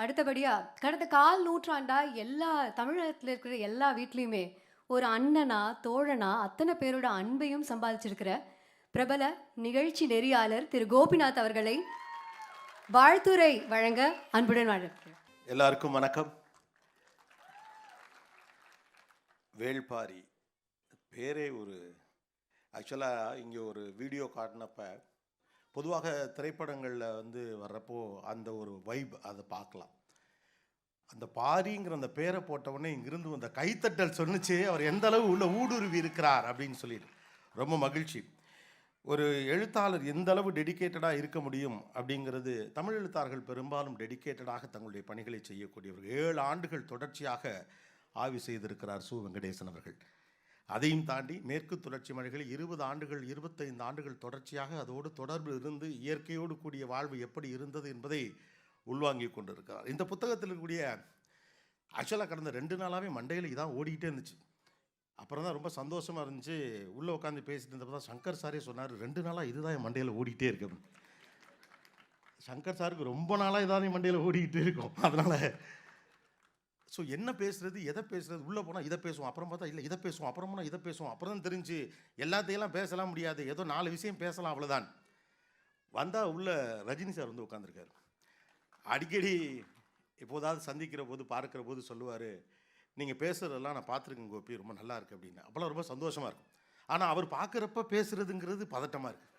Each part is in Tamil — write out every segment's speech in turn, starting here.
அடுத்தபடியா, கடந்த கால் நூற்றாண்டா எல்லா தமிழகத்துல இருக்கிற எல்லா வீட்லயுமே, ஒரு அண்ணனா, தோழனா அத்தன பேரோட அன்பையும் சம்பாதிச்சிருக்கிற பிரபல நிகழ்ச்சி நெறியாளர் திரு கோபிநாத் அவர்களை வாழ்த்துரை வழங்க அன்புடன் அழைக்கிறேன். எல்லாருக்கும் வணக்கம். வேள்பாரி பேரே ஒரு ஆக்சுவலாக இங்கே ஒரு வீடியோ காட்டினப்ப பொதுவாக திரைப்படங்களில் வர்றப்போ அந்த ஒரு வைப் அதை பார்க்கலாம். அந்த பாரிங்கிற அந்த பேரை போட்டவுடனே இங்கிருந்து அந்த கைத்தட்டல் சொன்னிச்சு அவர் எந்த அளவு உள்ள ஊடுருவி இருக்கிறார் அப்படின்னு சொல்லிட்டு ரொம்ப மகிழ்ச்சி. ஒரு எழுத்தாளர் எந்த அளவு டெடிக்கேட்டடாக இருக்க முடியும் அப்படிங்கிறது, தமிழ் எழுத்தாளர்கள் பெரும்பாலும் டெடிக்கேட்டடாக தங்களுடைய பணிகளை செய்யக்கூடியவர்கள். 7 ஆண்டுகள் தொடர்ச்சியாக ஆய்வு செய்திருக்கிறார் சு வெங்கடேசன் அவர்கள். அதையும் தாண்டி மேற்கு தொடர்ச்சி மலைகளில் 20 ஆண்டுகள் 25 ஆண்டுகள் தொடர்ச்சியாக அதோடு தொடர்பு இருந்து இயற்கையோடு கூடிய வாழ்வு எப்படி இருந்தது என்பதை உள்வாங்கி கொண்டிருக்கிறார். இந்த புத்தகத்தில் இருக்கக்கூடிய ஆக்சுவலாக கடந்த 2 நாளாகவே மண்டையில் இதான் ஓடிக்கிட்டே இருந்துச்சு. அப்புறம் தான் ரொம்ப சந்தோஷமாக இருந்துச்சு. உள்ளே உட்காந்து பேசிட்டு இருந்தப்போ தான் சங்கர் சாரே சொன்னார், 2 நாளாக இதுதான் என் மண்டையில் ஓடிக்கிட்டே இருக்கு. சங்கர் சாருக்கு ரொம்ப நாளாக இதான் என் மண்டையில் ஓடிக்கிட்டே இருக்கும். அதனால் ஸோ என்ன பேசுகிறது, எதை பேசுகிறது, உள்ளே போனால் இதை பேசுவோம், அப்புறம் பார்த்தா இல்லை இதை பேசுவோம், அப்புறம் போனால் இதை பேசுவோம், அப்புறம் தான் தெரிஞ்சு எல்லாத்தையெல்லாம் பேசலாம் முடியாது, ஏதோ 4 விஷயம் பேசலாம் அவ்வளோதான். வந்தால் உள்ள ரஜினி சார் வந்து உட்காந்துருக்காரு. அடிக்கடி எப்போதாவது சந்திக்கிற போது பார்க்குற போது சொல்லுவார், நீங்கள் பேசுகிறதெல்லாம் நான் பார்த்துருக்கேன் கோபி, ரொம்ப நல்லா இருக்குது அப்படின்னு. அப்போல்லாம் ரொம்ப சந்தோஷமாக இருக்கும். ஆனால் அவர் பார்க்குறப்ப பேசுகிறதுங்கிறது பதட்டமாக இருக்குது.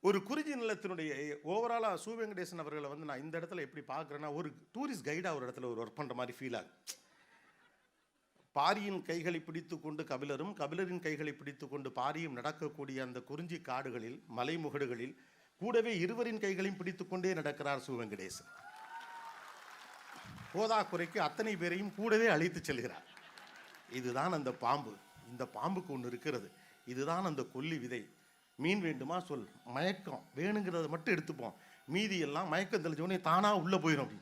ஒரு குறிஞ்சி நிலத்தினுடைய ஓவராலாக சு வெங்கடேசன் அவர்களை நான் இந்த இடத்துல எப்படி பார்க்குறேன்னா, ஒரு டூரிஸ்ட் கைடாக ஒரு இடத்துல ஒரு ஒர்க் பண்ணுற மாதிரி ஃபீல் ஆகுது. பாரியின் கைகளை பிடித்து கொண்டு கபிலரும், கபிலரின் கைகளை பிடித்து கொண்டு பாரியும் நடக்கக்கூடிய அந்த குறிஞ்சி காடுகளில், மலைமுகடுகளில் கூடவே இருவரின் கைகளையும் பிடித்து கொண்டே நடக்கிறார் சு வெங்கடேசன். போதாக்குறைக்கு அத்தனை பேரையும் கூடவே அழைத்து செல்கிறார். இதுதான் அந்த பாம்பு. இந்த பாம்புக்கு ஒன்று இருக்கிறது. இதுதான் அந்த கொல்லி விதை. மீன் வேண்டுமா சொல், மயக்கம் வேணுங்கிறத மட்டும் எடுத்துப்போம், மீதி எல்லாம் மயக்கம் தெளிஞ்சோடனே தானாக உள்ளே போயிடும். அப்படி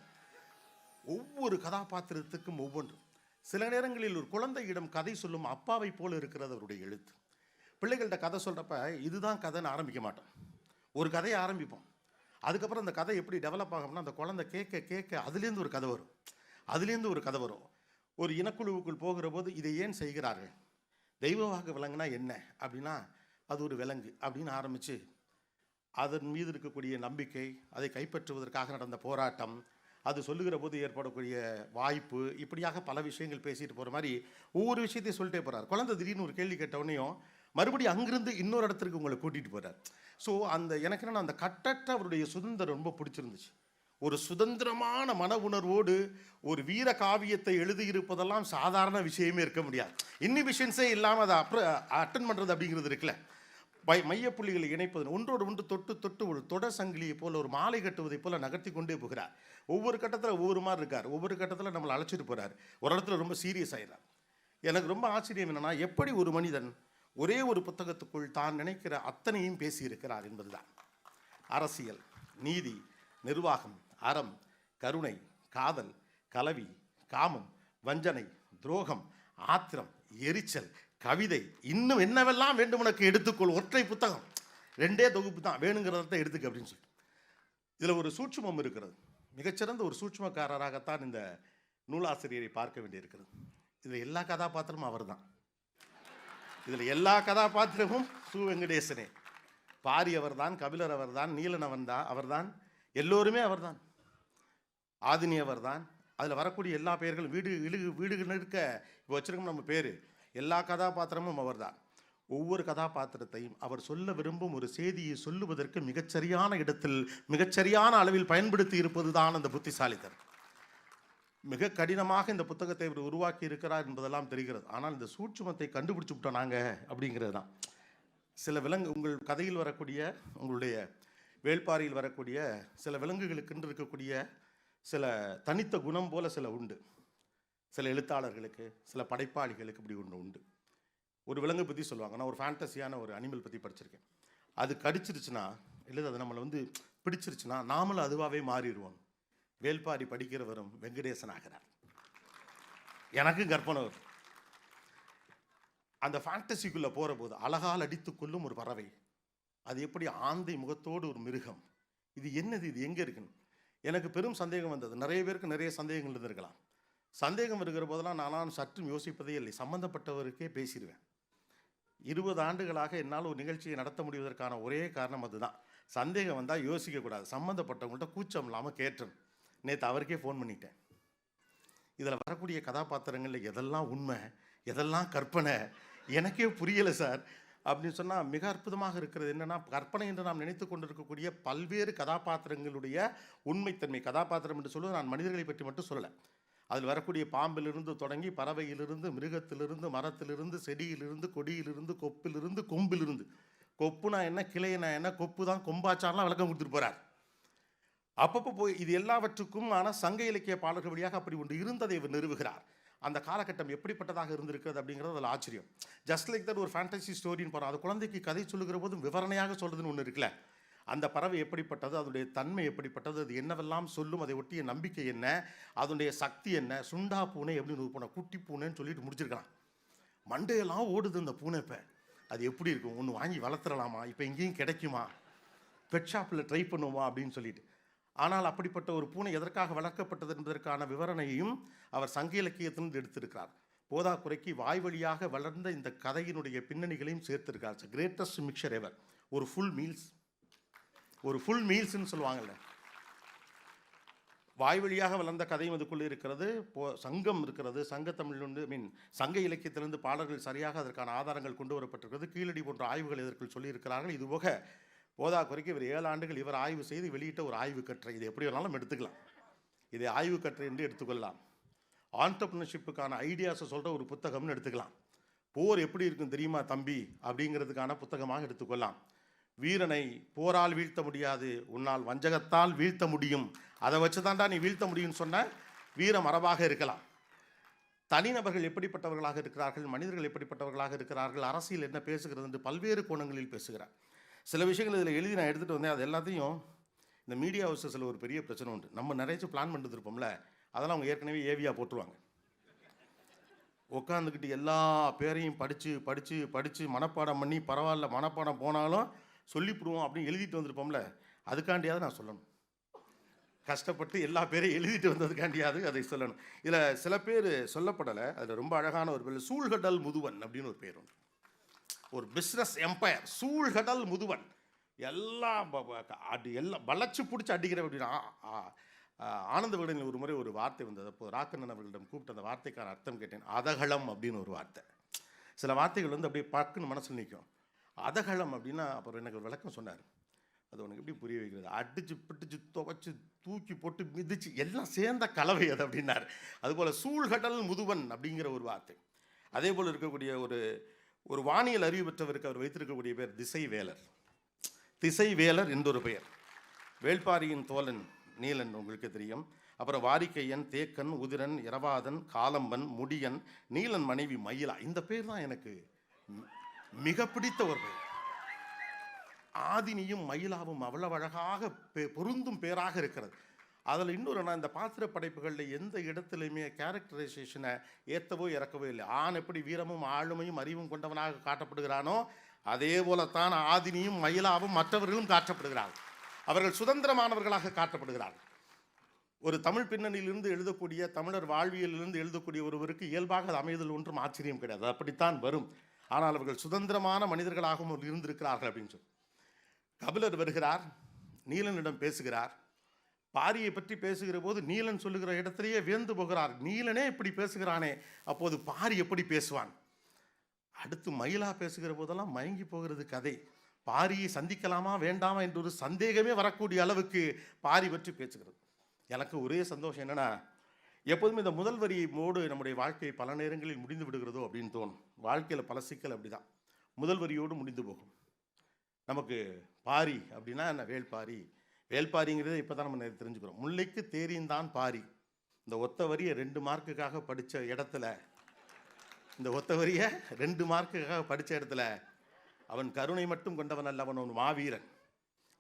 ஒவ்வொரு கதாபாத்திரத்துக்கும் ஒவ்வொன்றும். சில நேரங்களில் ஒரு குழந்தையிடம் கதை சொல்லும் அப்பாவை போல இருக்கிறது அவருடைய எழுத்து. பிள்ளைகள்கிட்ட கதை சொல்கிறப்ப இதுதான் கதைன்னு ஆரம்பிக்க மாட்டோம். ஒரு கதையை ஆரம்பிப்போம். அதுக்கப்புறம் அந்த கதை எப்படி டெவலப் ஆகும்னா, அந்த குழந்தை கேட்க கேட்க அதுலேருந்து ஒரு கதை வரும், அதுலேருந்து ஒரு கதை வரும். ஒரு இனக்குழுவுக்குள் போகிற போது இதை ஏன் செய்கிறார்கள், தெய்வமாக விலங்குனா என்ன அப்படின்னா அது ஒரு விலங்கு அப்படின்னு ஆரம்பித்து அதன் மீது இருக்கக்கூடிய நம்பிக்கை, அதை கைப்பற்றுவதற்காக நடந்த போராட்டம், அது சொல்லுகிற போது ஏற்படக்கூடிய வாய்ப்பு, இப்படியாக பல விஷயங்கள் பேசிட்டு போகிற மாதிரி ஒவ்வொரு விஷயத்தையும் சொல்லிட்டே போகிறார். குழந்தை திடீர்னு ஒரு கேள்வி கேட்டவுடனேயும் மறுபடியும் அங்கிருந்து இன்னொரு இடத்துக்கு உங்களை கூட்டிகிட்டு போகிறார். ஸோ அந்த எனக்கு என்ன, அந்த கட்டற்ற அவருடைய சுதந்திரம் ரொம்ப பிடிச்சிருந்துச்சு. ஒரு சுதந்திரமான மன உணர்வோடு ஒரு வீர காவியத்தை எழுதியிருப்பதெல்லாம் சாதாரண விஷயமே இருக்க முடியாது. இன்ஹிபிஷன்ஸே இல்லாமல் அதை அட்டன் பண்ணுறது அப்படிங்கிறது இருக்குல்ல, மையப்புள்ளிகளை இணைப்பது, ஒன்றோடு ஒன்று தொட்டு தொட்டு ஒரு தொடர் சங்கிலியை போல், ஒரு மாலை கட்டுவதை போல் நகர்த்தி கொண்டே போகிறார். ஒவ்வொரு கட்டத்தில் ஒவ்வொரு மாதிரி இருக்கார். ஒவ்வொரு கட்டத்தில் நம்மளை அழைச்சிட்டு போகிறார். ஒரு இடத்துல ரொம்ப சீரியஸ் ஆகிறார். எனக்கு ரொம்ப ஆச்சரியம் என்னென்னா, எப்படி ஒரு மனிதன் ஒரே ஒரு புத்தகத்துக்குள் தான் நினைக்கிற அத்தனையும் பேசியிருக்கிறார் என்பதுதான். அரசியல், நீதி, நிர்வாகம், அறம், கருணை, காதல், கலவி, காமம், வஞ்சனை, துரோகம், ஆத்திரம், எரிச்சல், கவிதை, இன்னும் என்னவெல்லாம் வேண்டும் உனக்கு எடுத்துக்கொள். ஒற்றை புத்தகம், 2 தொகுப்பு தான், வேணுங்கிறத எடுத்துக்க அப்படின்னு சொல்லி. இதில் ஒரு சூட்சுமம் இருக்கிறது. மிகச்சிறந்த ஒரு சூட்சுமக்காரராகத்தான் இந்த நூலாசிரியரை பார்க்க வேண்டியிருக்கிறது. இதில் எல்லா கதாபாத்திரமும் அவர் தான். இதில் எல்லா கதாபாத்திரமும் சு வெங்கடேசனே. பாரி அவர்தான், கபிலர் அவர்தான், நீலன் அவர்தான், எல்லோருமே அவர்தான், ஆதினி அவர்தான். அதில் வரக்கூடிய எல்லா பெயர்களும் வீடுகள் இருக்க இப்போ வச்சிருக்கோம் நம்ம பேர், எல்லா கதாபாத்திரமும் அவர்தான். ஒவ்வொரு கதாபாத்திரத்தையும் அவர் சொல்ல விரும்பும் ஒரு செய்தியை சொல்லுவதற்கு மிகச்சரியான இடத்தில் மிகச்சரியான அளவில் பயன்படுத்தி இருப்பது தான் அந்த புத்திசாலித்தர். மிக கடினமாக இந்த புத்தகத்தை இவர் உருவாக்கி இருக்கிறார் என்பதெல்லாம் தெரிகிறது. ஆனால் இந்த சூட்சுமத்தை கண்டுபிடிச்சு விட்டோம் நாங்கள் அப்படிங்கிறது தான். சில உங்கள் கதையில் வரக்கூடிய, உங்களுடைய வேள்பாரியில் வரக்கூடிய சில விலங்குகளுக்கென்று இருக்கக்கூடிய சில தனித்த குணம் போல சில உண்டு. சில எழுத்தாளர்களுக்கு, சில படைப்பாளிகளுக்கு இப்படி ஒன்று உண்டு. ஒரு விலங்கு பற்றி சொல்லுவாங்க. நான் ஒரு ஃபேண்டஸியான ஒரு அனிமல் பற்றி படிச்சிருக்கேன். அது கடிச்சிருச்சுன்னா, இல்லை அது நம்மளை பிடிச்சிருச்சுன்னா நாமளும் அதுவாகவே மாறிடுவோம். வேள்பாரி படிக்கிறவரும் வெங்கடேசன் ஆகிறார். எனக்கும் கற்பனை வரும். அந்த ஃபேண்டசிக்குள்ளே போகிற போது அழகால் அடித்து கொள்ளும் ஒரு பறவை, அது எப்படி ஆந்தை முகத்தோடு ஒரு மிருகம், இது என்னது, இது எங்கே இருக்குன்னு எனக்கு பெரும் சந்தேகம் வந்தது. நிறைய பேருக்கு நிறைய சந்தேகங்கள் இருந்திருக்கலாம். சந்தேகம் இருக்கிற போதெல்லாம் நானும் சற்றும் யோசிப்பதே இல்லை, சம்மந்தப்பட்டவருக்கே பேசிடுவேன். 20 ஆண்டுகளாக என்னால் ஒரு நிகழ்ச்சியை நடத்த முடிவதற்கான ஒரே காரணம் அதுதான். சந்தேகம் வந்தால் யோசிக்கக்கூடாது, சம்மந்தப்பட்டவங்கள்ட்ட கூச்சம் இல்லாமல் கேட்டேன். நேற்று அவருக்கே ஃபோன் பண்ணிட்டேன். இதில் வரக்கூடிய கதாபாத்திரங்களில் எதெல்லாம் உண்மை, எதெல்லாம் கற்பனை எனக்கே புரியலை சார் அப்படின்னு சொன்னால் மிக அற்புதமாக இருக்கிறது. என்னென்னா, கற்பனை என்று நாம் நினைத்து கொண்டிருக்கக்கூடிய பல்வேறு கதாபாத்திரங்களுடைய உண்மைத்தன்மை. கதாபாத்திரம் என்று சொல்லுவது நான் மனிதர்களை பற்றி மட்டும் சொல்லலை. அதில் வரக்கூடிய பாம்பிலிருந்து தொடங்கி பறவையிலிருந்து, மிருகத்திலிருந்து, மரத்திலிருந்து, செடியிலிருந்து, கொடியிலிருந்து, கொப்பிலிருந்து, கொம்பிலிருந்து. கொப்புனா என்ன, கிளைனா என்ன, கொப்பு தான் கொம்பாச்சாரெலாம் விளக்கம் கொடுத்துட்டு போகிறார். அப்பப்போ போய் இது எல்லாவற்றுக்கும் ஆனால் சங்க இலக்கிய பாடல்கள் வழியாக அப்படி ஒன்று இருந்ததை இவர் நிறுவுகிறார். அந்த காலகட்டம் எப்படிப்பட்டதாக இருந்திருக்கிறது அப்படிங்கிறது அதில் ஆச்சரியம். ஜஸ்ட் லைக் தட் ஒரு ஃபேண்டசி ஸ்டோரின்னு போகிறோம். அது குழந்தைக்கு கதை சொல்லுகிற போதும் விவரணையாக சொல்கிறதுன்னு ஒன்று இருக்குல்ல. அந்த பறவை எப்படிப்பட்டது, அதனுடைய தன்மை எப்படிப்பட்டது, அது என்னவெல்லாம் சொல்லும், அதை ஒட்டிய நம்பிக்கை என்ன, அதனுடைய சக்தி என்ன, சுண்டா பூனை எப்படின்னு ஒரு பூனை, குட்டி பூனைன்னு சொல்லிட்டு முடிச்சிருக்கலாம். மண்டையெல்லாம் ஓடுது அந்த பூனை. இப்போ அது எப்படி இருக்கும், ஒன்று வாங்கி வளர்த்துடலாமா, இப்போ எங்கேயும் கிடைக்குமா, பெட் ஷாப்பில் ட்ரை பண்ணுவோமா அப்படின்னு சொல்லிட்டு. ஆனால் அப்படிப்பட்ட ஒரு பூனை எதற்காக வளர்க்கப்பட்டது என்பதற்கான விவரணையும் அவர் சங்க இலக்கியத்திலிருந்து எடுத்திருக்கிறார். போதா குறைக்கு வாய் வழியாக வளர்ந்த இந்த கதையினுடைய பின்னணிகளையும் சேர்த்திருக்கார். கிரேட்டஸ்ட் மிக்சர் எவர். ஒரு ஃபுல் மீல்ஸ்ன்னு சொல்லுவாங்கள்ல, வாய் வழியாக வளர்ந்த கதையும் அதுக்குள்ளே இருக்கிறது. சங்கம் இருக்கிறது, சங்கத்தமிழிலிருந்து சங்க இலக்கியத்திலிருந்து பாடல்கள் சரியாக அதற்கான ஆதாரங்கள் கொண்டு வரப்பட்டிருக்கிறது. கீழடி போன்ற ஆய்வுகள் இதற்குள் சொல்லியிருக்கிறார்கள். இதுபோக போதா குறைக்கு இவர் 7 ஆண்டுகள் இவர் ஆய்வு செய்து வெளியிட்ட ஒரு ஆய்வு கட்டுரை. இது எப்படி வேணாலும் எடுத்துக்கலாம், இதை ஆய்வு கட்டுரை என்று எடுத்துக்கொள்ளலாம். ஆண்டர்பிரினர்ஷிப்புக்கான ஐடியாஸை சொல்கிற ஒரு புத்தகம்னு எடுத்துக்கலாம். போர் எப்படி இருக்கும் தெரியுமா தம்பி அப்படிங்கிறதுக்கான புத்தகமாக எடுத்துக்கொள்ளலாம். வீரனை போரால் வீழ்த்த முடியாது, உன்னால் வஞ்சகத்தால் வீழ்த்த முடியும், அதை வச்சு தான்டா நீ வீழ்த்த முடியும்னு சொன்ன வீர மரபாக இருக்கலாம். தனிநபர்கள் எப்படிப்பட்டவர்களாக இருக்கிறார்கள், மனிதர்கள் எப்படிப்பட்டவர்களாக இருக்கிறார்கள், அரசியல் என்ன பேசுகிறது என்று பல்வேறு கோணங்களில் பேசுகிறார். சில விஷயங்கள் இதில் எழுதி நான் எடுத்துகிட்டு வந்தேன். அது எல்லாத்தையும் இந்த மீடியா ஹவுஸஸில் ஒரு பெரிய பிரச்சனை உண்டு. நம்ம நிறைய பிளான் பண்ணிட்டு இருப்போம்ல, அதெல்லாம் அவங்க ஏற்கனவே ஏவியாக போட்டுருவாங்க. உட்காந்துக்கிட்டு எல்லா பேரையும் படித்து மனப்பாடம் பண்ணி, பரவாயில்ல மனப்பாடம் போனாலும் சொல்லிவிடுவோம் அப்படின்னு எழுதிட்டு வந்திருப்போம்ல, அதுக்காண்டியாவது நான் சொல்லணும். கஷ்டப்பட்டு எல்லா பேரையும் எழுதிட்டு வந்ததுக்காண்டியாவது அதை சொல்லணும். இதில் சில பேர் சொல்லப்படலை. அதில் ரொம்ப அழகான ஒரு பேர் சூழ்கடல் முதுவன் அப்படின்னு ஒரு பேர் உண்டு. ஒரு பிஸ்னஸ் எம்பையர் சூழ்கடல் முதுவன். எல்லாம் வளைச்சு பிடிச்சி அடிக்கிற அப்படின்னா ஆனந்த விகடனில் ஒரு முறை ஒரு வார்த்தை வந்தது. அப்போ ராக்கண்ணன் அவர்களிடம் கூப்பிட்டு அந்த வார்த்தைக்கான அர்த்தம் கேட்டேன். அதகளம் அப்படின்னு ஒரு வார்த்தை. சில வார்த்தைகள் அப்படியே பக்குன்னு மனசில் நிற்கும். அதகளம் அப்படின்னா அப்புறம் எனக்கு ஒரு விளக்கம் சொன்னார். அது உனக்கு எப்படி புரிய வைக்கிறது, அடித்து பிடிச்சி துவைச்சி தூக்கி போட்டு மிதிச்சு எல்லாம் சேர்ந்த கலவை அது அப்படின்னார். அதுபோல் சூழ்கடல் முதுவன் அப்படிங்கிற ஒரு வார்த்தை. அதே போல் இருக்கக்கூடிய ஒரு வானியல் அறிவு பெற்றவருக்கு அவர் வைத்திருக்கக்கூடிய பேர் திசைவேலர் என்றொரு பெயர். வேள்பாரியின் தோழன் நீலன் உங்களுக்கு தெரியும். அப்புறம் வாரிக்கையன், தேக்கன், உதிரன், இரவாதன், காலம்பன், முடியன், நீலன் மனைவி மயிலா. இந்த பேர் தான் எனக்கு மிக பிடித்த ஒரு பெயர். ஆதினியும் மயிலாவும் அவ்வளவு அழகாக பொருந்தும் பேராக இருக்கிறது. அதில் இன்னொரு, நான் இந்த பாத்திர படைப்புகளில் எந்த இடத்துலையுமே கேரக்டரைசேஷனை ஏற்றவோ இறக்கவோ இல்லை. ஆண் எப்படி வீரமும் ஆளுமையும் அறிவும் கொண்டவனாக காட்டப்படுகிறானோ, அதே போலத்தான் ஆதினியும் மயிலாவும் மற்றவர்களும் காட்டப்படுகிறார்கள். அவர்கள் சுதந்திரமானவர்களாக காட்டப்படுகிறார்கள். ஒரு தமிழ் பின்னணியிலிருந்து எழுதக்கூடிய, தமிழர் வாழ்வியலிலிருந்து எழுதக்கூடிய ஒருவருக்கு இயல்பாக அது அமைதல் ஒன்றும் ஆச்சரியம் கிடையாது, அப்படித்தான் வரும். ஆனால் அவர்கள் சுதந்திரமான மனிதர்களாகவும் இருந்திருக்கிறார்கள் அப்படின்னு சொல்லி கபிலர் வருகிறார், நீலனிடம் பேசுகிறார். பாரியை பற்றி பேசுகிற போது நீலன் சொல்லுகிற இடத்திலேயே வியந்து போகிறார். நீலனே இப்படி பேசுகிறானே, அப்போது பாரி எப்படி பேசுவான்? அடுத்து மயிலா பேசுகிற போதெல்லாம் மயங்கி போகிறது கதை. பாரியை சந்திக்கலாமா வேண்டாமா என்ற ஒரு சந்தேகமே வரக்கூடிய அளவுக்கு பாரி பற்றி பேசுகிறது. எனக்கு ஒரே சந்தோஷம் என்னென்னா, எப்போதுமே இந்த முதல் வரியோடு நம்முடைய வாழ்க்கை பல நேரங்களில் முடிந்து விடுகிறதோ அப்படின்னு தோணும். வாழ்க்கையில் பல சிக்கல் அப்படி தான், முதல் வரியோடு முடிந்து போகும். நமக்கு பாரி அப்படின்னா என்ன, வேள்பாரிங்கிறத இப்போ தான் நம்ம தெரிஞ்சுக்கிறோம். முல்லைக்கு தேரின்தான் பாரி. இந்த ஒத்த வரியை 2 மார்க்குக்காக படித்த இடத்துல, இந்த ஒத்த வரியை 2 மார்க்குக்காக படித்த இடத்துல, அவன் கருணை மட்டும் கொண்டவன் அல்ல, அவன் ஒரு மாவீரன்.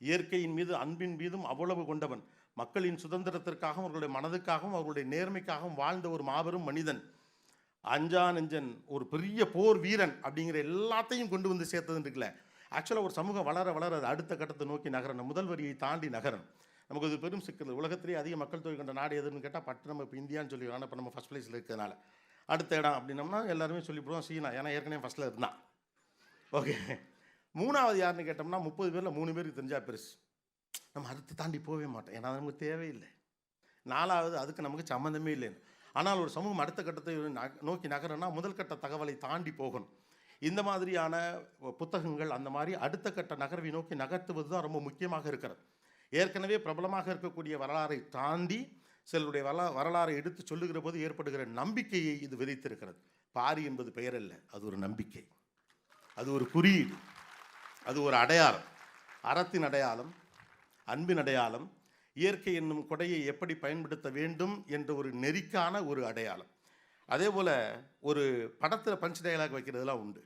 இயற்கையின் மீது அன்பின் மீதும் அவ்வளவு கொண்டவன். மக்களின் சுதந்திரத்திற்காகவும் அவர்களுடைய மனதுக்காகவும் அவர்களுடைய நேர்மைக்காகவும் வாழ்ந்த ஒரு மாபெரும் மனிதன். அஞ்சா நெஞ்சன், ஒரு பெரிய போர் வீரன் அப்படிங்கிற எல்லாத்தையும் கொண்டு வந்து சேர்த்ததுன்னு இருக்குல்ல, ஆக்சுவலாக ஒரு சமூகம் வளர வளர அது அடுத்த கட்டத்தை நோக்கி நகரணும், முதல் வரியை தாண்டி நகரணும். நமக்கு இது பெரும் சிக்கல். உலகத்திலேயே அதிக மக்கள் தொகை கொண்ட நாடு எதுன்னு கேட்டால் பட்டு நம்ம இப்போ இந்தியான்னு சொல்லி ஆனால் இப்போ நம்ம ஃபஸ்ட் பிளேஸில் இருக்கிறதுனால அடுத்த இடம் அப்படின்னம்னா எல்லாருமே சொல்லிவிடுவோம் சீனா, ஏன்னா ஏற்கனவே ஃபஸ்ட்டில் இருந்தான். ஓகே, 3வது யாருன்னு கேட்டோம்னா 30 பேரில் 3 பேருக்கு தெரிஞ்சால் பெருசு, நம்ம அடுத்து தாண்டி போகவே மாட்டோம், ஏன்னா நமக்கு தேவையில்லை. 4வது அதுக்கு நமக்கு சம்மந்தமே இல்லைன்னு. ஆனால் ஒரு சமூகம் அடுத்த கட்டத்தை நோக்கி நகரன்னா முதல் கட்ட தகவலை தாண்டி போகணும். இந்த மாதிரியான புத்தகங்கள் அந்த மாதிரி அடுத்த கட்ட நகர்வை நோக்கி நகர்த்துவது தான் ரொம்ப முக்கியமாக இருக்கிறது. ஏற்கனவே பிரபலமாக இருக்கக்கூடிய வரலாறை தாண்டி சிலருடைய வரலாறை எடுத்து சொல்லுகிற போது ஏற்படுகிற நம்பிக்கையை இது விதைத்திருக்கிறது. பாரி என்பது பெயர் அல்ல, அது ஒரு நம்பிக்கை, அது ஒரு குறியீடு, அது ஒரு அடையாளம், அறத்தின் அடையாளம், அன்பின் அடையாளம், இயற்கை என்னும் கொடையை எப்படி பயன்படுத்த வேண்டும் என்ற ஒரு நெறிக்கான ஒரு அடையாளம். அதே போல் ஒரு படத்தில் பஞ்ச் டயலாக் வைக்கிறதுலாம் உண்டு.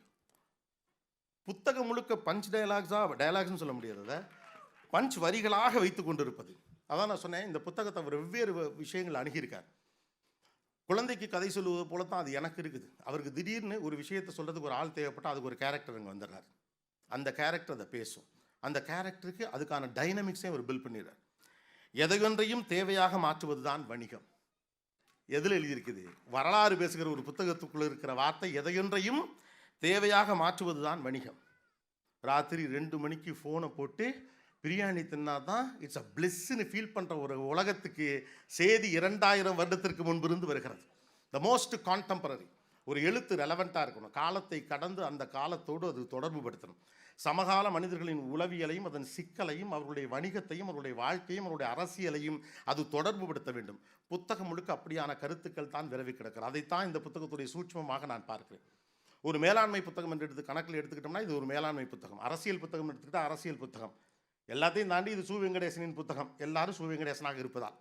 புத்தகம் முழுக்க பஞ்ச் டயலாக்ஸ்னு சொல்ல முடியாததை பஞ்ச் வரிகளாக வைத்து கொண்டிருப்பது. அதான் நான் சொன்னேன், இந்த புத்தகத்தை அவர் வெவ்வேறு விஷயங்கள் அணுகியிருக்கார். குழந்தைக்கு கதை சொல்லுவது போல தான் அது எனக்கு இருக்குது. அவருக்கு திடீர்னு ஒரு விஷயத்தை சொல்கிறதுக்கு ஒரு ஆள் தேவைப்பட்டால் அதுக்கு ஒரு கேரக்டர் அங்கே வந்துடுறார். அந்த கேரக்டர் அதை பேசும். அந்த கேரக்டருக்கு அதுக்கான டைனமிக்ஸையும் அவர் பில்ட் பண்ணிடுறார். எதையொன்றையும் தேவையாக மாற்றுவது தான் வணிகம். எதில் எழுதியிருக்குது? வரலாறு பேசுகிற ஒரு புத்தகத்துக்குள்ளே இருக்கிற வார்த்தை எதையொன்றையும் தேவையாக மாற்றுவது தான் வணிகம். ராத்திரி 2 மணிக்கு ஃபோனை போட்டு பிரியாணி தின்னா தான் இட்ஸ் அ பிளெஸ்ன்னு ஃபீல் பண்ணுற ஒரு உலகத்துக்கு செய்தி 2000 வருடத்திற்கு முன்பிருந்து வருகிறது. The most contemporary. ஒரு எழுத்து ரெலவெண்ட்டாக இருக்கணும், காலத்தை கடந்து அந்த காலத்தோடு அது தொடர்பு படுத்தணும். சமகால மனிதர்களின் உளவியலையும் அதன் சிக்கலையும் அவர்களுடைய வணிகத்தையும் அவருடைய வாழ்க்கையும் அவருடைய அரசியலையும் அது தொடர்பு படுத்த வேண்டும். புத்தகம் முழுக்க அப்படியான கருத்துக்கள் தான் விரவி கிடக்கிறது. அதைத்தான் இந்த புத்தகத்துடைய சூட்சமமாக நான் பார்க்கிறேன். ஒரு மேலாண்மை புத்தகம் என்று கணக்கில் எடுத்துக்கிட்டோம்னா இது ஒரு மேலாண்மை புத்தகம். அரசியல் புத்தகம் எடுத்துக்கிட்டால் அரசியல் புத்தகம். எல்லாத்தையும் தாண்டி இது சு வெங்கடேசனின் புத்தகம். எல்லாரும் சு வெங்கடேசனாக இருப்பதால்.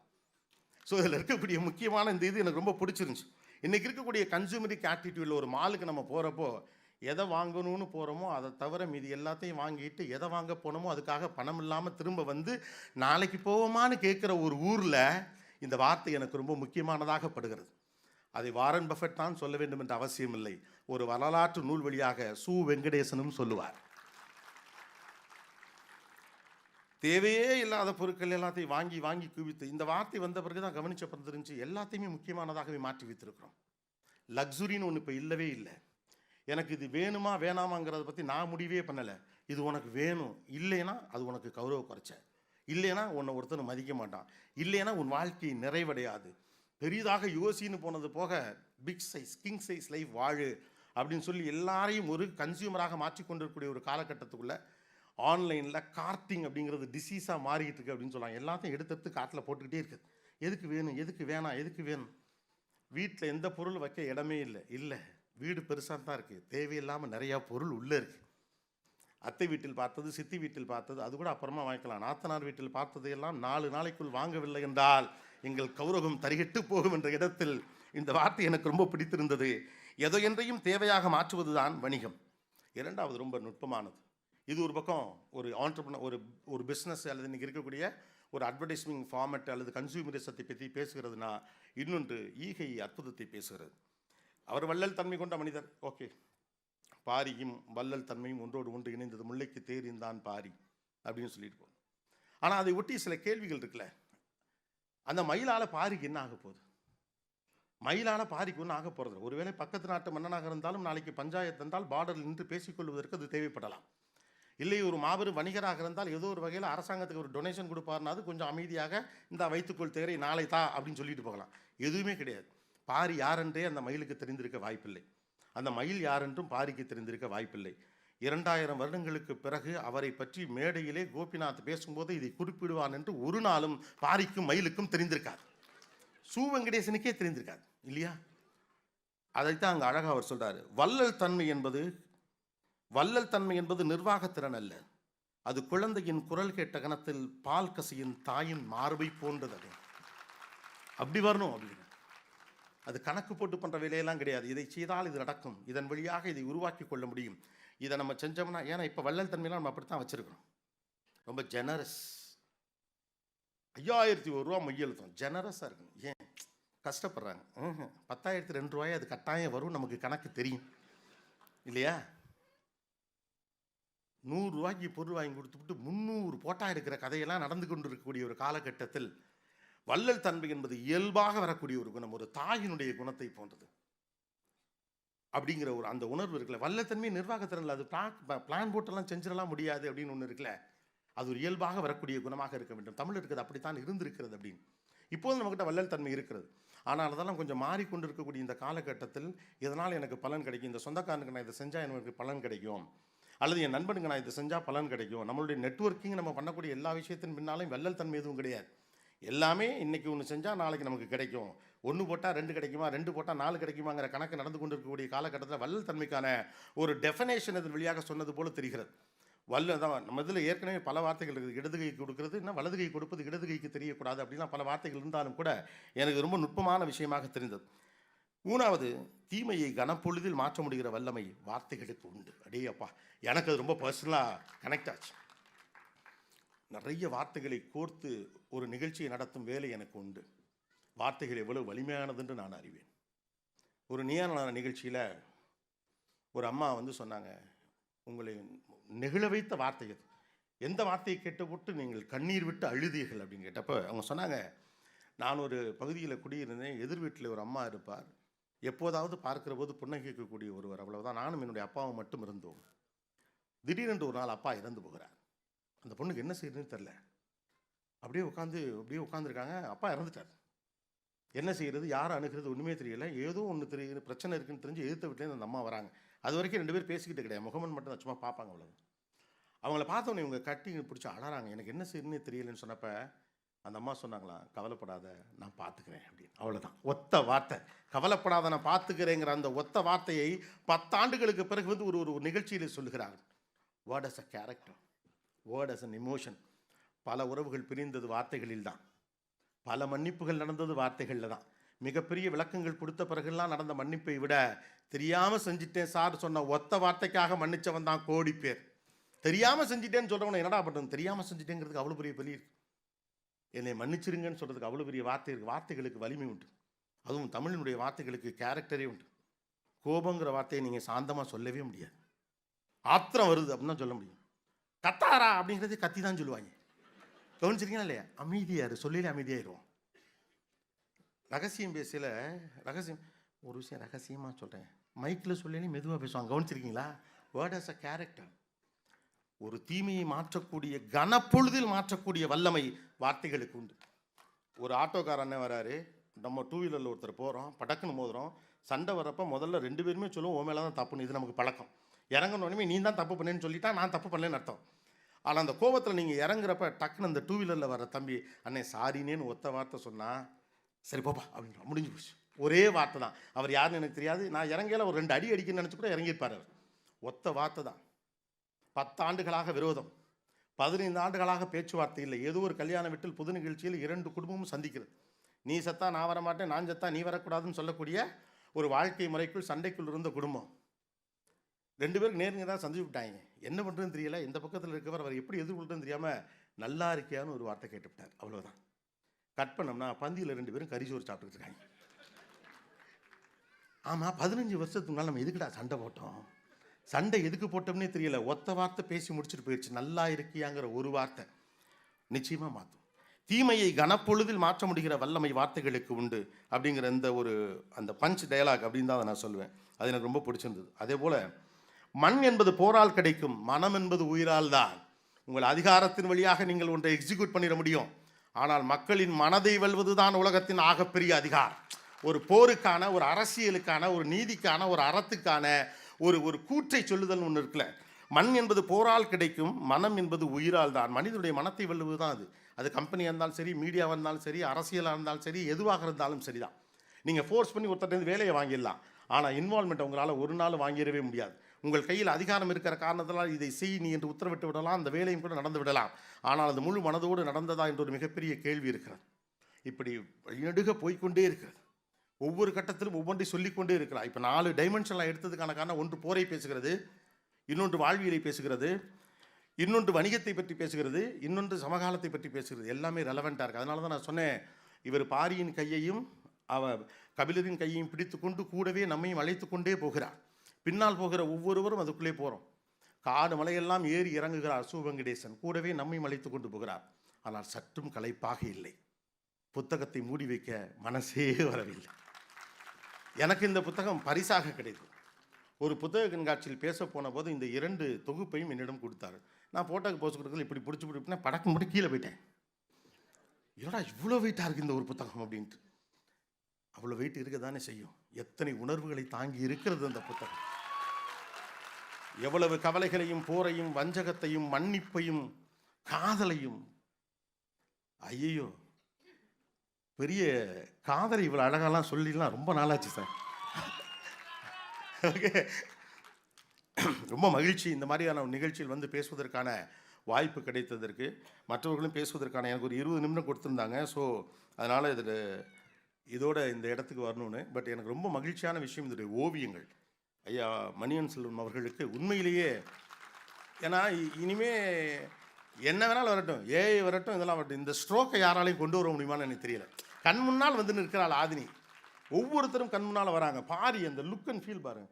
ஸோ இதில் இருக்கக்கூடிய முக்கியமான இந்த இது எனக்கு ரொம்ப பிடிச்சிருந்துச்சு. இன்றைக்கி இருக்கக்கூடிய கன்சூமரிக் ஆட்டிடியூடில் ஒரு மாலுக்கு நம்ம போகிறப்போ எதை வாங்கணும்னு போகிறோமோ அதை தவிர மீதி எல்லாத்தையும் வாங்கிட்டு எதை வாங்க போனோமோ அதுக்காக பணம் இல்லாமல் திரும்ப வந்து நாளைக்கு போவோமான்னு கேட்குற ஒரு ஊரில் இந்த வார்த்தை எனக்கு ரொம்ப முக்கியமானதாக படுகிறது. அதை வாரன் பஃபெட் தான் சொல்ல வேண்டும் என்ற அவசியம் இல்லை. ஒரு வரலாற்று நூல் வழியாக சு வெங்கடேசனும் சொல்லுவார். தேவையே இல்லாத பொருட்கள் எல்லாத்தையும் வாங்கி வாங்கி குவித்து, இந்த வார்த்தை வந்த பிறகு தான் கவனிச்சப்பட்டு தெரிஞ்சு எல்லாத்தையுமே முக்கியமானதாகவே மாற்றி வைத்திருக்கிறோம். லக்ஸுரின்னு ஒன்று இப்போ இல்லவே இல்லை. எனக்கு இது வேணுமா வேணாமாங்கிறத பற்றி நான் முடிவே பண்ணலை. இது உனக்கு வேணும், இல்லைன்னா அது உனக்கு கௌரவ குறைச்ச, இல்லைன்னா உன்னை ஒருத்தனை மதிக்க மாட்டான், இல்லைன்னா உன் வாழ்க்கை நிறைவடையாது. பெரிதாக யோசின்னு போனது போக big size king size life வாழு அப்படின்னு சொல்லி எல்லாரையும் ஒரு கன்சியூமராக மாற்றிக்கொண்டிருக்கக்கூடிய ஒரு காலகட்டத்துக்குள்ளே ஆன்லைனில் கார்ட்டிங் அப்படிங்கிறது டிசீஸாக மாறிக்கிட்டு இருக்கு அப்படின்னு சொல்லுவாங்க. எல்லாத்தையும் எடுத்து காட்டில் போட்டுக்கிட்டே இருக்குது. எதுக்கு வேணும், எதுக்கு வேணாம், எதுக்கு வேணும். வீட்டில் எந்த பொருள் வைக்க இடமே இல்லை. வீடு பெருசாக தான் இருக்குது, தேவையில்லாமல் நிறையா பொருள் உள்ளே இருக்குது. அத்தை வீட்டில் பார்த்தது, சித்தி வீட்டில் பார்த்தது, அது கூட அப்புறமா வாங்கிக்கலாம். நாத்தனார் வீட்டில் பார்த்ததையெல்லாம் 4 நாளைக்குள் வாங்கவில்லை என்றால் எங்கள் கௌரவம் தரிகட்டு போகும் என்ற இடத்தில் இந்த வார்த்தை எனக்கு ரொம்ப பிடித்திருந்தது. எதையென்றையும் தேவையாக மாற்றுவது தான் வணிகம். 2வது ரொம்ப நுட்பமானது. இது ஒரு பக்கம் ஒரு ஆண்டர்பிரனர் ஒரு பிஸ்னஸ் அல்லது இன்றைக்கி இருக்கக்கூடிய ஒரு அட்வர்டைஸ்மெண்ட் ஃபார்மேட் அல்லது கன்சூமரிசத்தை பற்றி பேசுகிறதுனா, இன்னொன்று ஈகை அற்புதத்தை பேசுகிறது. அவர் வள்ளல் தன்மை கொண்ட மனிதர். ஓகே, பாரியும் வள்ளல் தன்மையும் ஒன்றோடு ஒன்று இணைந்தது, முல்லைக்கு தேரிந்தான் பாரி அப்படின்னு சொல்லிட்டு போகும். ஆனால் அதை ஒட்டி சில கேள்விகள் இருக்குல்ல. அந்த மயிலால் பாரிக்கு என்ன ஆக போகுது? மயிலால் பாரிக்கு ஒன்றும் ஆக போகிறது. ஒருவேளை பக்கத்து நாட்டு மன்னனாக இருந்தாலும் நாளைக்கு பஞ்சாயத்து இருந்தால் பார்டரில் நின்று பேசிக்கொள்வதற்கு அது தேவைப்படலாம். இல்லை ஒரு மாபெரும் வணிகராக இருந்தால் ஏதோ ஒரு வகையில் அரசாங்கத்துக்கு ஒரு டொனேஷன் கொடுப்பாருனா அது கொஞ்சம் அமைதியாக இந்த வைத்துக்கொள் தேரை நாளை தா அப்படின்னு சொல்லிட்டு போகலாம். எதுவுமே கிடையாது. பாரி யாரென்றே அந்த மயிலுக்கு தெரிந்திருக்க வாய்ப்பில்லை. அந்த மயில் யாரென்றும் பாரிக்கு தெரிந்திருக்க வாய்ப்பில்லை. 2000 வருடங்களுக்கு பிறகு அவரை பற்றி மேடையிலே கோபிநாத் பேசும்போது இதை குறிப்பிடுவான் என்று ஒரு நாளும் பாரிக்கும் மயிலுக்கும் தெரிந்திருக்கார். சு வெங்கடேசனுக்கே தெரிந்திருக்காது இல்லையா? அதைத்தான் அங்கே அழகாக அவர் சொல்கிறார். வள்ளல் தன்மை என்பது நிர்வாகத்திறன் அல்ல, அது குழந்தையின் குரல் கேட்ட கணத்தில் பால் கசியின் தாயின் மார்பை போன்றது. அது அப்படி வரணும் அப்படின்னு. அது கணக்கு போட்டு பண்ணுற வேலையெல்லாம் கிடையாது. இதை செய்தால் இது நடக்கும், இதன் வழியாக இதை உருவாக்கி கொள்ள முடியும், இதை நம்ம செஞ்சோம்னா. ஏன்னா இப்போ வள்ளல் தன்மையெல்லாம் நம்ம அப்படித்தான் வச்சுருக்கிறோம். ரொம்ப ஜெனரஸ். 5001 ரூபா மையெழுத்தம் ஜெனரஸாக இருக்கும். ஏன் கஷ்டப்படுறாங்க? 10,002 ரூபாய் அது கட்டாயம் வரும், நமக்கு கணக்கு தெரியும் இல்லையா? ரூ. 100 பொருள் வாங்கி கொடுத்துவிட்டு 300 போட்டா இருக்கிற கதையெல்லாம் நடந்து கொண்டு இருக்கக்கூடிய ஒரு காலகட்டத்தில் வள்ளல் தன்மை என்பது இயல்பாக வரக்கூடிய ஒரு குணம், ஒரு தாயினுடைய குணத்தை போன்றது அப்படிங்கிற ஒரு அந்த உணர்வு இருக்குல்ல. வல்லத்தன்மை நிர்வாகத்திறனில் அது பிளான் போட்டெல்லாம் செஞ்சிடலாம் முடியாது அப்படின்னு ஒன்று இருக்குல்ல, அது ஒரு இயல்பாக வரக்கூடிய குணமாக இருக்க வேண்டும். தமிழ் இருக்கிறது அப்படித்தான் இருந்திருக்கிறது அப்படின்னு. இப்போது நம்மகிட்ட வள்ளல் தன்மை இருக்கிறது. ஆனால் அதெல்லாம் கொஞ்சம் மாறிக்கொண்டு இருக்கக்கூடிய இந்த காலகட்டத்தில் இதனால் எனக்கு பலன் கிடைக்கும், இந்த சொந்தக்காரனுக்கு நான் இதை செஞ்சால் எனக்கு பலன் கிடைக்கும், அல்லது என் நண்பனுக்கு நான் இதை செஞ்சால் பலன் கிடைக்கும். நம்மளுடைய நெட்வொர்க்கிங் நம்ம பண்ணக்கூடிய எல்லா விஷயத்தின் பின்னாலும் வள்ளல் தன்மை எதுவும் கிடையாது. எல்லாமே இன்றைக்கி ஒன்று செஞ்சால் நாளைக்கு நமக்கு கிடைக்கும், 1 போட்டால் 2 கிடைக்குமா, 2 போட்டால் 4 கிடைக்குமாங்கிற கணக்கு நடந்து கொண்டு இருக்கக்கூடிய காலகட்டத்தில் வள்ளல் தன்மைக்கான ஒரு டெஃபினேஷன் இதன் வழியாக சொன்னது போல தெரிகிறது. தான் நம்ம இதில் ஏற்கனவே பல வார்த்தைகள் இருக்குது. இடது கை கொடுக்கிறது, இன்னும் வலது கை கொடுப்பது இடது கைக்கு தெரியக்கூடாது அப்படின்னா பல வார்த்தைகள் இருந்தாலும் கூட எனக்கு ரொம்ப நுட்பமான விஷயமாக தெரிந்தது. 3வது, தீமையை கனப்பொழுதில் மாற்ற முடிகிற வல்லமை வார்த்தைகளுக்கு உண்டு. அடே அப்பா, எனக்கு அது ரொம்ப பர்சனலாக கனெக்ட் ஆச்சு. நிறைய வார்த்தைகளை கோர்த்து ஒரு நிகழ்ச்சியை நடத்தும் வேலை எனக்கு உண்டு. வார்த்தைகள் எவ்வளவு வலிமையானது என்று நான் அறிவேன். ஒரு நீயான நிகழ்ச்சியில் ஒரு அம்மா சொன்னாங்க, உங்களை நெகிழ வைத்த வார்த்தை அது, எந்த வார்த்தையை கேட்டபோட்டு நீங்கள் கண்ணீர் விட்டு அழுதீர்கள் அப்படின்னு கேட்டப்போ அவங்க சொன்னாங்க, நான் ஒரு பகுதியில் குடியிருந்தேன், எதிர் வீட்டில் ஒரு அம்மா இருப்பார், எப்போதாவது பார்க்குற போது புன்னகைக்கக்கூடிய ஒருவர், அவ்வளவுதான். நானும் என்னுடைய அப்பாவும் மட்டும் இருந்தோம். திடீரென்று ஒரு நாள் அப்பா இறந்து போகிறார். அந்த பொண்ணுக்கு என்ன செய்யறதுன்னு தெரில, அப்படியே உட்காந்துருக்காங்க. அப்பா இறந்துட்டார். என்ன செய்கிறது, யாரை அணுகிறது ஒன்றுமே தெரியல. ஏதோ ஒன்று தெரியுது, பிரச்சனை இருக்குன்னு தெரிஞ்சு எதிர்த்த வீட்டிலேருந்து அந்த அம்மா வராங்க. அது வரைக்கும் 2 பேர் பேசிக்கிட்டு கிடையாது, முகமன் மட்டும் தான் சும்மா பார்ப்பாங்க. அவ்வளோ அவங்கள பார்த்தோன்னே இவங்க கட்டி பிடிச்சி அழறாங்க. எனக்கு என்ன செய்யணுன்னே தெரியலன்னு சொன்னப்போ அந்த அம்மா சொன்னாங்களாம், கவலைப்படாத நான் பார்த்துக்கிறேன் அப்படின்னு. அவ்வளோதான், ஒத்த வார்த்தை. கவலைப்படாத நான் பார்த்துக்கிறேங்கிற அந்த ஒத்த வார்த்தையை 10 ஆண்டுகளுக்கு பிறகு ஒரு நிகழ்ச்சியில் சொல்லுகிறாங்க. Word as a character, word as an emotion. பல உறவுகள் பிரிந்தது வார்த்தைகளில் தான், பல மன்னிப்புகள் நடந்தது வார்த்தைகளில் தான். மிகப்பெரிய விளக்கங்கள் கொடுத்த பிறகுலாம் நடந்த மன்னிப்பை விட தெரியாமல் செஞ்சிட்டேன் சார் சொன்ன ஒத்த வார்த்தைக்காக மன்னிச்சவன் தான் கோடி பேர். தெரியாமல் செஞ்சிட்டேன்னு சொல்கிறவனை என்னடா பண்ணுறது, தெரியாமல் செஞ்சிட்டேங்கிறதுக்கு அவ்வளோ பெரிய பலி இருக்குது. என்னை மன்னிச்சிருங்கன்னு சொல்கிறதுக்கு அவ்வளோ பெரிய வார்த்தை இருக்குது. வார்த்தைகளுக்கு வலிமை உண்டு, அதுவும் தமிழினுடைய வார்த்தைகளுக்கு கேரக்டரே உண்டு. கோபங்கிற வார்த்தையை நீங்கள் சாந்தமாக சொல்லவே முடியாது. ஆத்திரம் வருது அப்படின்னு தான் சொல்ல முடியும். கத்தாரா அப்படிங்கிறது கத்தி தான் சொல்லுவாங்க. கவனிச்சிருக்கீங்களா இல்லையா? அமைதியாரு, சொல்லிலே அமைதியாயிருவோம். ரகசியம் பேசல, ரகசியம் ஒரு விஷயம் ரகசியமாக சொல்கிறேன், மைக்கில் சொல்லி மெதுவாக பேசுவாங்க. கவனிச்சிருக்கீங்களா? Word as a character. ஒரு தீமையை மாற்றக்கூடிய, கனப்பொழுதில் மாற்றக்கூடிய வல்லமை வார்த்தைகளுக்கு உண்டு. ஒரு ஆட்டோக்கார அண்ணன் வராரு, நம்ம 2 வீலரில் ஒருத்தர் போகிறோம், படக்குன்னு மோதுறோம். சண்டை வரப்போ முதல்ல 2 பேருமே சொல்லுவோம், உன் மேலே தான் தப்புன்னு. இது நமக்கு பழக்கம். இறங்கணுன்னே நீ தான் தப்பு பண்ணேன்னு சொல்லிட்டா நான் தப்பு பண்ணலன்னு அர்த்தம். ஆனால் அந்த கோபத்தில் நீங்கள் இறங்குறப்ப டக்குன்னு அந்த 2 வீலரில் வர தம்பி, அண்ணே சாரினேன்னு ஒத்த வார்த்தை சொன்னால் சரி போப்பா அப்படின்னு முடிஞ்சு போச்சு. ஒரே வார்த்தை தான். அவர் யாருன்னு எனக்கு தெரியாது, நான் இறங்கையில் ஒரு 2 அடி அடிக்கணும்னு நினச்சி கூட இறங்கியிருப்பார் அவர். ஒத்த வார்த்தை தான். 10 ஆண்டுகளாக விரோதம், 15 ஆண்டுகளாக பேச்சுவார்த்தை இல்லை. ஏதோ ஒரு கல்யாண வீட்டில் புது நிகழ்ச்சியில் 2 குடும்பமும் சந்திக்கிறது. நீ செத்தா நான் வரமாட்டேன், நான் செத்தா நீ வரக்கூடாதுன்னு சொல்லக்கூடிய ஒரு வாழ்க்கை முறைக்குள் சண்டைக்குள் இருந்த குடும்பம். 2 பேருக்கு நேருங்க தான் சந்திச்சு விட்டாங்க. என்ன பண்ணுறதுன்னு தெரியல. இந்த பக்கத்தில் இருக்கவர் அவர் எப்படி எதிர்கொள்றதுன்னு தெரியாமல் நல்லா இருக்கியான்னு ஒரு வார்த்தை கேட்டுவிட்டார். அவ்வளோதான். கட் பண்ணோம்னா பந்தியில் 2 பேரும் கறிச்சோறு சாப்பிட்டுக்கிட்டு இருக்காங்க. ஆமாம், 15 வருஷத்துக்கு முன்னால் நம்ம எதுக்குடா சண்டை போட்டோம்? சண்டை எதுக்கு போட்டோம்னே தெரியல. ஒத்த வார்த்தை பேசி முடிச்சுட்டு போயிடுச்சு. நல்லா இருக்கியாங்கிற ஒரு வார்த்தை நிச்சயமாக மாற்றும். தீமையை கனப்பொழுதில் மாற்ற முடிகிற வல்லமை வார்த்தைகளுக்கு உண்டு அப்படிங்கிற அந்த பஞ்ச் டயலாக் அப்படின்னு தான் நான் சொல்லுவேன். அது எனக்கு ரொம்ப பிடிச்சிருந்தது. அதே போல் மண் என்பது போரால் கிடைக்கும், மனம் என்பது உயிரால் தான். உங்கள் அதிகாரத்தின் வழியாக நீங்கள் ஒன்றை எக்ஸிக்யூட் பண்ணிட முடியும், ஆனால் மக்களின் மனதை வெல்வது தான் உலகத்தின் ஆகப்பெரிய அதிகாரம். ஒரு போருக்கான, ஒரு அரசியலுக்கான, ஒரு நீதிக்கான, ஒரு அறத்துக்கான ஒரு கூற்றை சொல்லுதல் ஒன்று இருக்குல்ல. மண் என்பது போரால் கிடைக்கும், மனம் என்பது உயிரால் தான். மனிதனுடைய மனத்தை வெல்லுவது தான் அது. அது கம்பெனியாக இருந்தாலும் சரி, மீடியாவாக இருந்தாலும் சரி, அரசியலாக இருந்தாலும் சரி, எதுவாக இருந்தாலும் சரி தான். நீங்கள் ஃபோர்ஸ் பண்ணி ஒருத்தர் வேலையை வாங்கிடலாம், ஆனால் இன்வால்மெண்ட் உங்களால் ஒரு நாள் வாங்கிடவே முடியாது. உங்கள் கையில் அதிகாரம் இருக்கிற காரணத்தினால் இதை செய் நீ என்று உத்தரவிட்டு விடலாம், அந்த வேலையும் கூட நடந்து விடலாம். ஆனால் அது முழு மனதோடு நடந்ததா என்ற ஒரு மிகப்பெரிய கேள்வி இருக்கிறது. இப்படி வழிநடுக போய்கொண்டே இருக்கிறது. ஒவ்வொரு கட்டத்திலும் ஒவ்வொன்றை சொல்லிக்கொண்டே இருக்கிறார். இப்போ 4 டைமென்ஷன்லாம் எடுத்ததுக்கான காரணம், ஒன்று போரை பேசுகிறது, இன்னொன்று வாழ்வியலை பேசுகிறது, இன்னொன்று வணிகத்தை பற்றி பேசுகிறது, இன்னொன்று சமகாலத்தை பற்றி பேசுகிறது. எல்லாமே ரெலவெண்ட்டாக இருக்குது. அதனால தான் நான் சொன்னேன், இவர் பாரியின் கையையும் கபிலரின் கையையும் பிடித்து கொண்டு கூடவே நம்மையும் அழைத்து கொண்டே போகிறார். பின்னால் போகிற ஒவ்வொருவரும் அதுக்குள்ளே போகிறோம். காடு மலையெல்லாம் ஏறி இறங்குகிறார் சு வெங்கடேசன். கூடவே நம்மையும் அழைத்து கொண்டு போகிறார். ஆனால் சற்றும் களைப்பாக இல்லை. புத்தகத்தை மூடி வைக்க மனசே வரவில்லை. எனக்கு இந்த புத்தகம் பரிசாக கிடைத்தது. ஒரு புத்தக கண்காட்சியில் பேச போன போது இந்த 2 தொகுப்பையும் என்னிடம் கொடுத்தாரு. நான் போட்டோக்கு போஸ் கொடுக்கல, இப்படி பிடிச்சி படக்கு முடி கீழே போயிட்டேன். என்னடா இவ்வளோ வெயிட்டாக இருக்குது இந்த ஒரு புத்தகம் அப்படின்ட்டு. அவ்வளோ வெயிட் இருக்க தானே செய்யும். எத்தனை உணர்வுகளை தாங்கி இருக்கிறது அந்த புத்தகம். எவ்வளவு கவலைகளையும், போரையும், வஞ்சகத்தையும், மன்னிப்பையும், காதலையும். ஐயோ, பெரிய காதலை இவ்வளோ அழகாலாம் சொல்லிடலாம் ரொம்ப நாளாச்சு சார். ஓகே, ரொம்ப மகிழ்ச்சி இந்த மாதிரியான நிகழ்ச்சியில் வந்து பேசுவதற்கான வாய்ப்பு கிடைத்ததற்கு. மற்றவர்களும் பேசுவதற்கான எனக்கு ஒரு 20 நிமிடம் கொடுத்துருந்தாங்க. ஸோ அதனால் இதோட இந்த இடத்துக்கு வரணும்னு. பட் எனக்கு ரொம்ப மகிழ்ச்சியான விஷயம் இதோடைய ஓவியங்கள். ஐயா மணியன் செல்வன் அவர்களுக்கு உண்மையிலேயே, ஏன்னா இனிமே என்ன வேணாலும் வரட்டும், ஏஐ வரட்டும், இதெல்லாம் வரட்டும், இந்த ஸ்ட்ரோக்கை யாராலையும் கொண்டு வர முடியுமான்னு எனக்கு தெரியல. கண் முன்னால் வந்து நிற்கிறாள் ஆதினி. ஒவ்வொருத்தரும் கண் முன்னால் வராங்க. பாரி அந்த லுக் அண்ட் ஃபீல் பாருங்க.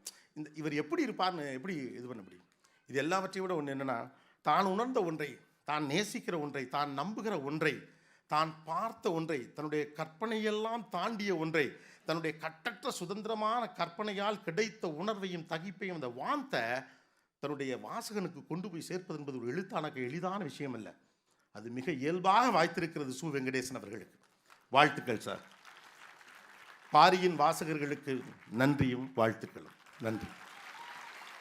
இவர் எப்படி இருப்பார்னு எப்படி இது பண்ண முடியும்? இது எல்லாவற்றையும் விட ஒன்று என்னென்னா, தான் உணர்ந்த ஒன்றை, தான் நேசிக்கிற ஒன்றை, தான் நம்புகிற ஒன்றை, தான் பார்த்த ஒன்றை, தன்னுடைய கற்பனையெல்லாம் தாண்டிய ஒன்றை, தன்னுடைய கட்டற்ற சுதந்திரமான கற்பனையால் கிடைத்த உணர்வையும் தகிப்பையும் அந்த வாந்த தன்னுடைய வாசகனுக்கு கொண்டு போய் சேர்ப்பது என்பது ஒரு எழுத்தானக்கு எளிதான விஷயம் அல்ல. அது மிக இயல்பாக வாய்த்திருக்கிறது சு வெங்கடேசன் அவர்களுக்கு. வாழ்த்துக்கள் சார். பாரியின் வாசகர்களுக்கு நன்றியும் வாழ்த்துக்களும். நன்றி.